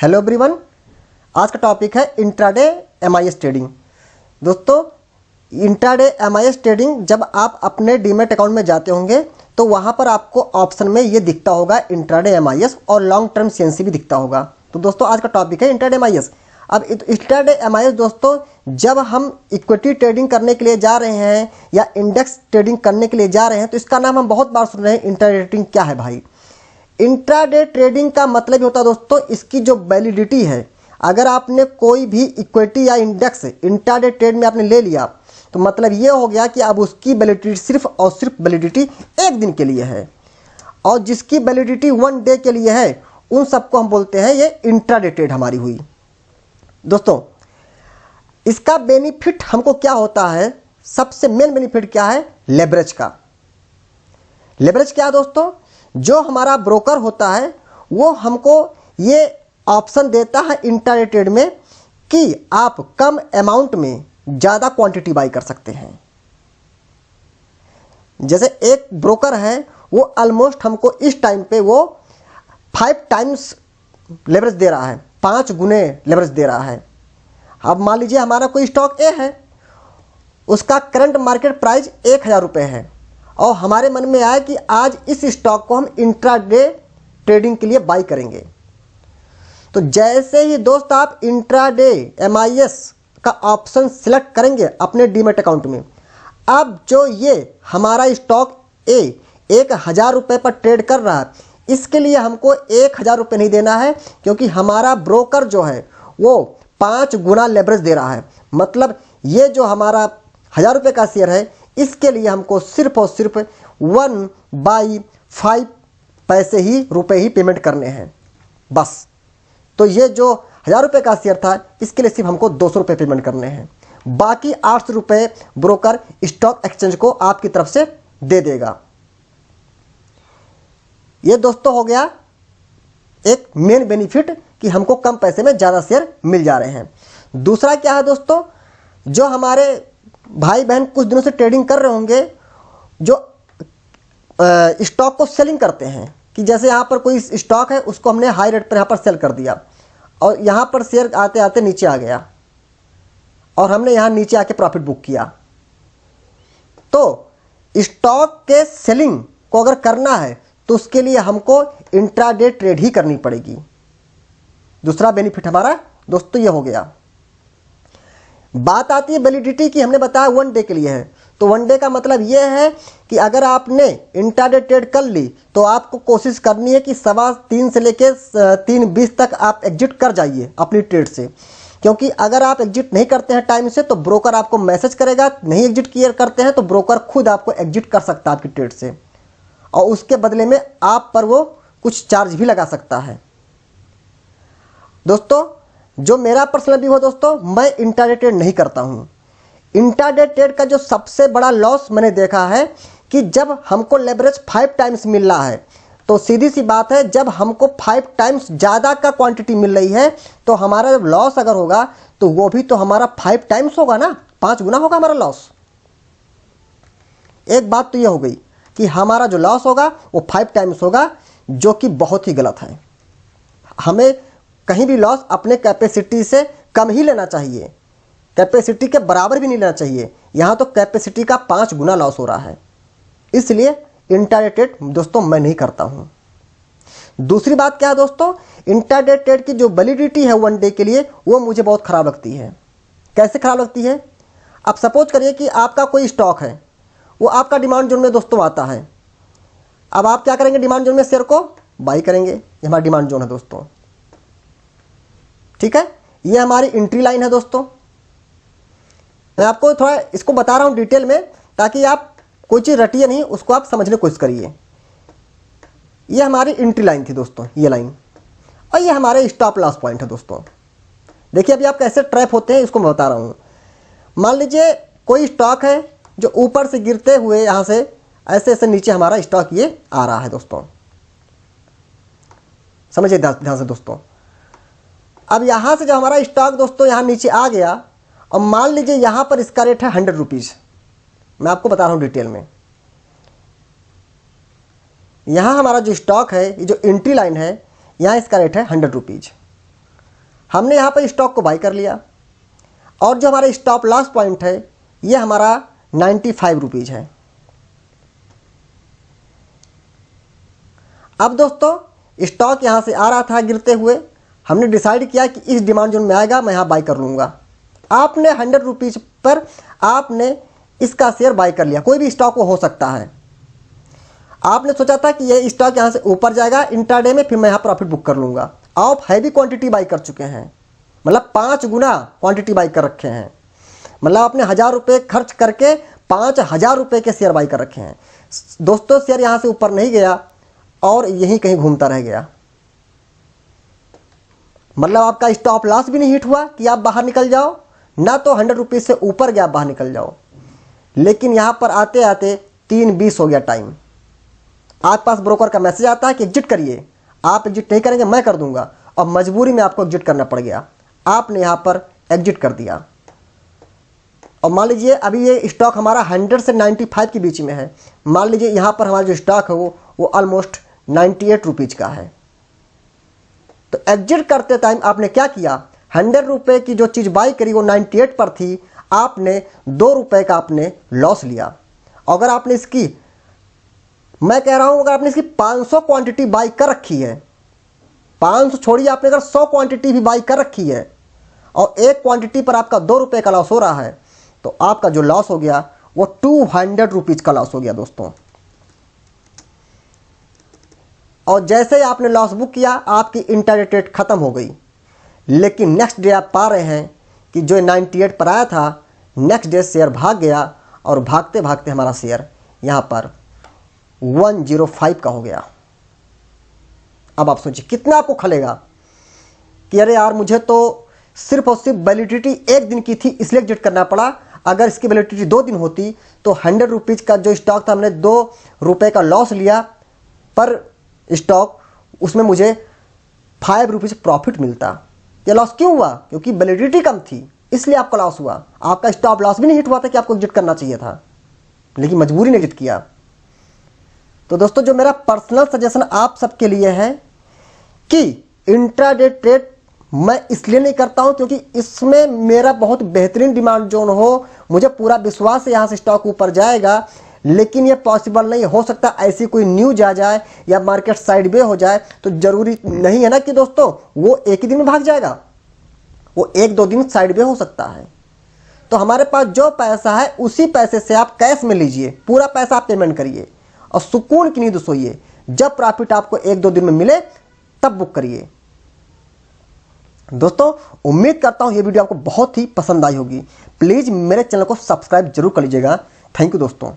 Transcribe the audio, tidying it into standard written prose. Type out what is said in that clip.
Hello everyone, आज का topic है इंट्राडे एमआईएस ट्रेडिंग। दोस्तों, इंट्राडे एमआईएस ट्रेडिंग जब आप अपने डीमैट अकाउंट में जाते होंगे तो वहाँ पर आपको ऑप्शन में ये दिखता होगा इंट्राडे एमआईएस और लॉन्ग टर्म सीएनसी भी दिखता होगा। तो दोस्तों, आज का टॉपिक है इंट्राडे एमआईएस। अब इंट्राडे एमआईएस दोस्तों, जब हम इक्विटी ट्रेडिंग करने के लिए जा रहे हैं या इंडेक्स ट्रेडिंग करने के लिए जा रहे हैं तो इसका नाम हम बहुत बार सुन रहे हैं। इंट्राडे ट्रेडिंग क्या है भाई? इंट्राडे ट्रेडिंग का मतलब ही होता है दोस्तों, इसकी जो वैलिडिटी है, अगर आपने कोई भी इक्विटी या इंडेक्स इंट्राडे ट्रेड में आपने ले लिया तो मतलब ये हो गया कि अब उसकी वैलिडिटी सिर्फ और सिर्फ वैलिडिटी एक दिन के लिए है, और जिसकी वैलिडिटी 1 डे के लिए है उन सबको हम बोलते हैं ये इंट्राडे ट्रेड हमारी हुई। दोस्तों, इसका बेनिफिट हमको क्या होता है? सबसे मेन बेनिफिट क्या है? लेवरेज का। लेवरेज क्या है दोस्तों? जो हमारा ब्रोकर होता है वो हमको ये ऑप्शन देता है इंट्राडे ट्रेड में कि आप कम अमाउंट में ज़्यादा क्वांटिटी बाई कर सकते हैं। जैसे एक ब्रोकर है, वो ऑलमोस्ट हमको इस टाइम पे वो 5 टाइम्स लेवरेज दे रहा है, 5 गुने लेवरेज दे रहा है। अब मान लीजिए हमारा कोई स्टॉक ए है, उसका करंट मार्केट प्राइस 1000 रुपये है और हमारे मन में आया कि आज इस स्टॉक को हम इंट्राडे ट्रेडिंग के लिए बाई करेंगे। तो जैसे ही दोस्त आप इंट्राडे एमआईएस का ऑप्शन सिलेक्ट करेंगे अपने डीमैट अकाउंट में, अब जो ये हमारा स्टॉक ए 1000 रुपये पर ट्रेड कर रहा है, इसके लिए हमको 1000 रुपये नहीं देना है, क्योंकि हमारा ब्रोकर जो है वो 5 गुना लेवरेज दे रहा है। मतलब ये जो हमारा 1000 रुपये का शेयर है, इसके लिए हमको सिर्फ और सिर्फ 1/5 पैसे ही रुपए ही पेमेंट करने हैं बस। तो ये जो 1000 रुपये का शेयर था, इसके लिए सिर्फ हमको 200 रुपये पेमेंट करने हैं। बाकी 800 रुपये ब्रोकर स्टॉक एक्सचेंज को आपकी तरफ से दे देगा। ये दोस्तों हो गया एक मेन बेनिफिट कि हमको कम पैसे में ज़्यादा शेयर मिल जा रहे हैं। दूसरा क्या है दोस्तों, जो हमारे भाई बहन कुछ दिनों से ट्रेडिंग कर रहे होंगे, जो स्टॉक को सेलिंग करते हैं, कि जैसे यहाँ पर कोई स्टॉक है, उसको हमने हाई रेट पर यहाँ पर सेल कर दिया और यहाँ पर शेयर आते आते नीचे आ गया और हमने यहाँ नीचे आके प्रॉफिट बुक किया। तो स्टॉक के सेलिंग को अगर करना है तो उसके लिए हमको इंट्राडे ट्रेड ही करनी पड़ेगी। दूसरा बेनिफिट हमारा दोस्तों ये हो गया। बात आती है वैलिडिटी की, हमने बताया 1 डे के लिए है। तो 1 डे का मतलब ये है कि अगर आपने इंट्राडे ट्रेड कर ली तो आपको कोशिश करनी है कि 3:15 से लेके 3:20 तक आप एग्जिट कर जाइए अपनी ट्रेड से, क्योंकि अगर आप एग्जिट नहीं करते हैं टाइम से तो ब्रोकर आपको मैसेज करेगा। नहीं एग्जिट क्लियर करते हैं तो ब्रोकर खुद आपको एग्जिट कर सकता है आपकी ट्रेड से, और उसके बदले में आप पर वो कुछ चार्ज भी लगा सकता है। दोस्तों, जो मेरा पर्सनल व्यू है दोस्तों, मैं इंट्राडे ट्रेड नहीं करता हूँ। इंट्राडे ट्रेड का जो सबसे बड़ा लॉस मैंने देखा है कि जब हमको लेवरेज 5 टाइम्स मिल रहा है, तो सीधी सी बात है, जब हमको 5 टाइम्स ज़्यादा का क्वांटिटी मिल रही है तो हमारा जब लॉस अगर होगा तो वो भी तो हमारा 5 टाइम्स होगा ना, 5 गुना होगा हमारा लॉस। एक बात तो ये हो गई कि हमारा जो लॉस होगा वो 5 टाइम्स होगा, जो कि बहुत ही गलत है। हमें कहीं भी लॉस अपने कैपेसिटी से कम ही लेना चाहिए, कैपेसिटी के बराबर भी नहीं लेना चाहिए। यहाँ तो कैपेसिटी का 5 गुना लॉस हो रहा है, इसलिए इंट्राडे ट्रेड दोस्तों मैं नहीं करता हूँ। दूसरी बात क्या है दोस्तों, इंट्राडे ट्रेड की जो वैलिडिटी है 1 डे के लिए, वो मुझे बहुत ख़राब लगती है। कैसे ख़राब लगती है? अब सपोज करिए कि आपका कोई स्टॉक है, वो आपका डिमांड जोन में दोस्तों आता है। अब आप क्या करेंगे? डिमांड जोन में शेयर को बाई करेंगे। ये हमारा डिमांड जोन है दोस्तों, ठीक है। ये हमारी एंट्री लाइन है दोस्तों। मैं आपको थोड़ा इसको बता रहा हूँ डिटेल में, ताकि आप कोई चीज़ रटिए नहीं, उसको आप समझने की कोशिश करिए। ये हमारी एंट्री लाइन थी दोस्तों, ये लाइन, और ये हमारे स्टॉप लॉस पॉइंट है दोस्तों। देखिए अभी आप कैसे ट्रैप होते हैं इसको मैं बता रहा हूँ। मान लीजिए कोई स्टॉक है जो ऊपर से गिरते हुए यहाँ से ऐसे ऐसे नीचे हमारा स्टॉक ये आ रहा है दोस्तों, समझिए ध्यान से दोस्तों। अब यहाँ से जब हमारा स्टॉक दोस्तों यहाँ नीचे आ गया, और मान लीजिए यहाँ पर इसका रेट है 100 रुपीज़। मैं आपको बता रहा हूँ डिटेल में। यहाँ हमारा जो स्टॉक है, ये जो एंट्री लाइन है, यहाँ इसका रेट है 100 रुपीज़। हमने यहाँ पर स्टॉक को बाई कर लिया और जो हमारा स्टॉप लॉस पॉइंट है ये हमारा 95 रुपीज़ है। अब दोस्तों स्टॉक यहाँ से आ रहा था गिरते हुए, हमने डिसाइड किया कि इस डिमांड जोन में आएगा, मैं यहाँ बाई कर लूँगा। आपने 100 रुपीज़ पर आपने इसका शेयर बाई कर लिया, कोई भी स्टॉक वो हो सकता है। आपने सोचा था कि ये स्टॉक यहाँ से ऊपर जाएगा इंट्राडे में, फिर मैं यहाँ प्रॉफिट बुक कर लूँगा। आप हैवी क्वांटिटी बाई कर चुके हैं, मतलब 5 गुना क्वांटिटी बाई कर रखे हैं, मतलब आपने 1000 रुपये खर्च करके 5000 रुपये के शेयर बाई कर रखे हैं। दोस्तों शेयर यहाँ से ऊपर नहीं गया और यहीं कहीं घूमता रह गया, मतलब आपका स्टॉप लॉस भी नहीं हिट हुआ कि आप बाहर निकल जाओ, ना तो 100 रुपीज़ से ऊपर गया आप बाहर निकल जाओ। लेकिन यहाँ पर आते आते 3:20 हो गया टाइम, आपके पास ब्रोकर का मैसेज आता है कि एग्जिट करिए। आप एग्जिट नहीं करेंगे मैं कर दूंगा, और मजबूरी में आपको एग्जिट करना पड़ गया। आपने यहाँ पर एग्जिट कर दिया और मान लीजिए अभी ये स्टॉक हमारा 100 से 95 के बीच में है। मान लीजिए यहाँ पर हमारा जो स्टॉक है वो ऑलमोस्ट 98 रुपीज़ का है। तो एग्जिट करते टाइम आपने क्या किया, 100 रुपये की जो चीज़ बाई करी वो 98 पर थी, आपने 2 रुपये का आपने लॉस लिया। अगर आपने इसकी, मैं कह रहा हूँ अगर आपने इसकी 500 क्वांटिटी बाई कर रखी है, 500 छोड़िए, आपने अगर 100 क्वांटिटी भी बाई कर रखी है और एक क्वांटिटी पर आपका 2 रुपये का लॉस हो रहा है, तो आपका जो लॉस हो गया वो 200 रुपीज़ का लॉस हो गया दोस्तों। और जैसे ही आपने लॉस बुक किया आपकी इंट्राडे ट्रेड खत्म हो गई। लेकिन नेक्स्ट डे आप पा रहे हैं कि जो 98 पर आया था, नेक्स्ट डे शेयर भाग गया और भागते भागते हमारा शेयर यहाँ पर 105 का हो गया। अब आप सोचिए कितना आपको खलेगा कि अरे यार मुझे तो सिर्फ और सिर्फ वैलिडिटी 1 दिन की थी इसलिए एग्जिट करना पड़ा। अगर इसकी वैलिडिटी 2 दिन होती तो 100 रुपीज़ का जो स्टॉक था हमने 2 रुपये का लॉस लिया पर स्टॉक, उसमें मुझे 5 रुपीज़ प्रॉफिट मिलता। ये लॉस क्यों हुआ? क्योंकि वैलिडिटी कम थी इसलिए आपका लॉस हुआ। आपका स्टॉप लॉस भी नहीं हिट हुआ था कि आपको एग्जिट करना चाहिए था, लेकिन मजबूरी ने एग्जिट किया। तो दोस्तों जो मेरा पर्सनल सजेशन आप सबके लिए है कि इंट्राडे ट्रेड मैं इसलिए नहीं करता हूं क्योंकि इसमें मेरा बहुत बेहतरीन डिमांड जोन हो, मुझे पूरा विश्वास है यहाँ से स्टॉक ऊपर जाएगा। लेकिन ये पॉसिबल नहीं हो सकता, ऐसी कोई न्यूज आ जाए या मार्केट साइड हो जाए तो जरूरी नहीं है ना कि दोस्तों वो एक ही दिन में भाग जाएगा, वो 1-2 दिन साइड हो सकता है। तो हमारे पास जो पैसा है उसी पैसे से आप कैश में लीजिए, पूरा पैसा आप पेमेंट करिए और सुकून की नींद सोइए। जब प्रॉफिट आपको 1-2 दिन में मिले तब बुक करिए। दोस्तों उम्मीद करता हूं ये वीडियो आपको बहुत ही पसंद आई होगी। प्लीज़ मेरे चैनल को सब्सक्राइब जरूर कर लीजिएगा। थैंक यू दोस्तों।